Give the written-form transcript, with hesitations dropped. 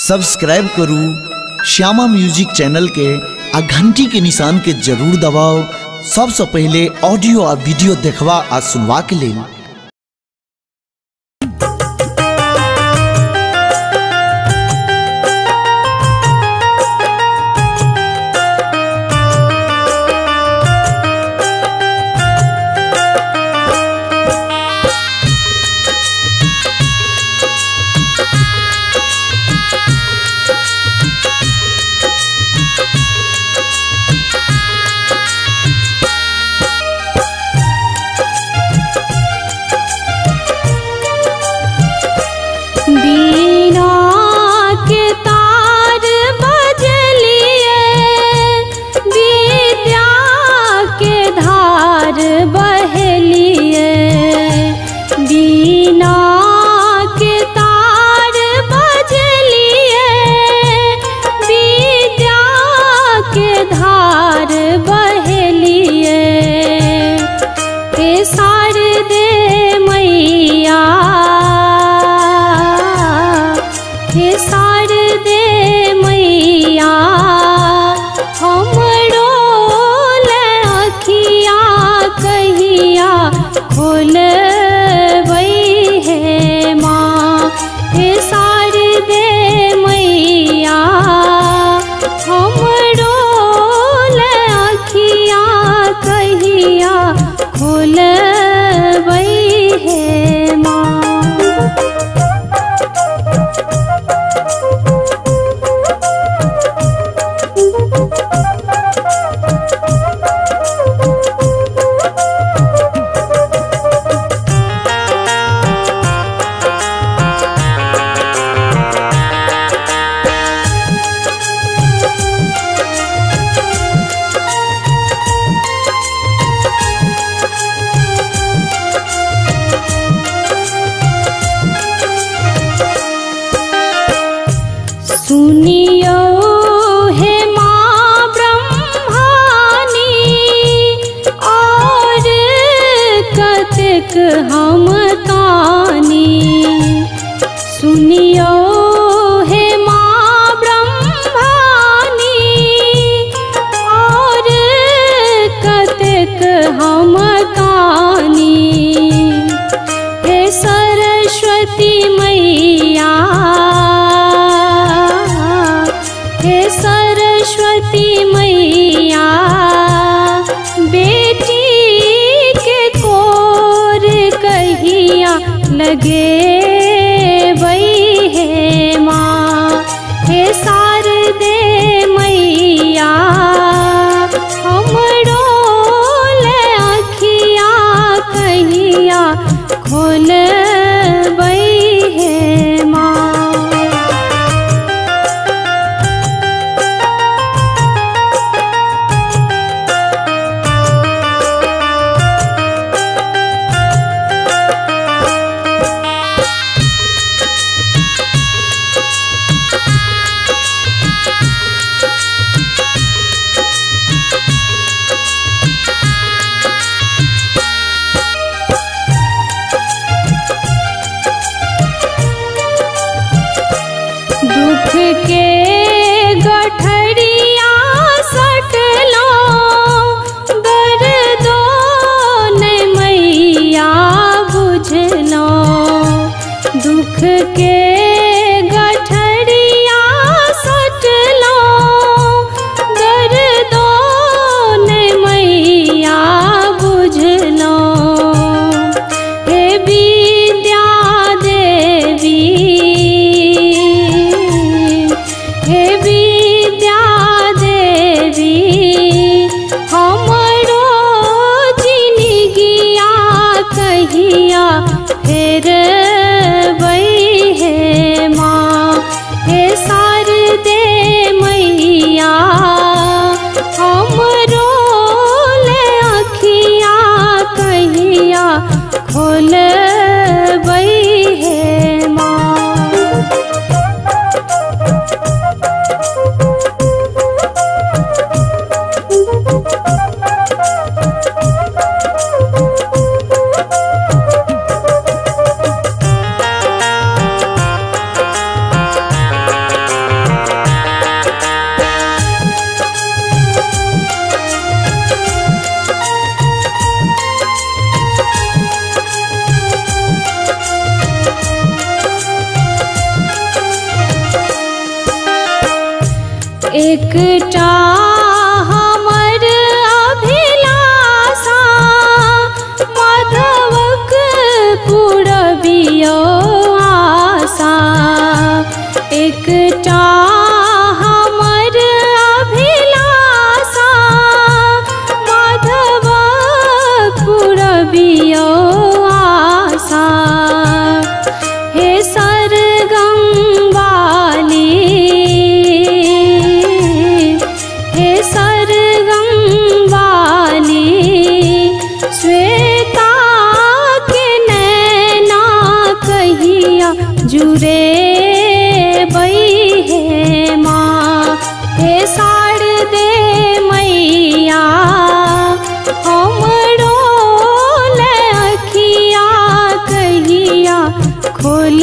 Subscribe करू Shyama music channel के आ घंटी के निशान के जरूर दबाओ सबसे पहले ऑडियो आ वीडियो देखवा आ सुनवा के लिए। सुनियो हे माँ ब्रह्मानी और कतक हम कानी। सुनियो हे माँ ब्रह्मानी और कतक हम कानी। हे सरस्वती मैया, हे सरस्वती मैया, बेटी के कोर कहिया लगे वही है माँ। हे शारदे मैया, हमरो ले अखिया कहिया खोल वही है माँ। दुख के गठरिया सटलो दर्दो ने मैया बुझलो। दुख के गठरिया सटलो दर्दो ने मैया बुझलो। हे विद्या देवी, हे विद्या देवी, हमरो जिनगिया कहिया फेर वही है माँ। हे शारदे मैया, हमरो ले अखिया कहिया खोल वही है माँ। एकटा हमर अभिलाषा माधवक पुरबियो आशा। एकटा हमर अभिलाषा माधवक पुरबियो आशा। हे सरगम वाली, हे सरगम वाली, श्वेता के नैना कहिया जुरे बई है माँ। हे शारदे मैया हमरो ले अखिया कहिया खोल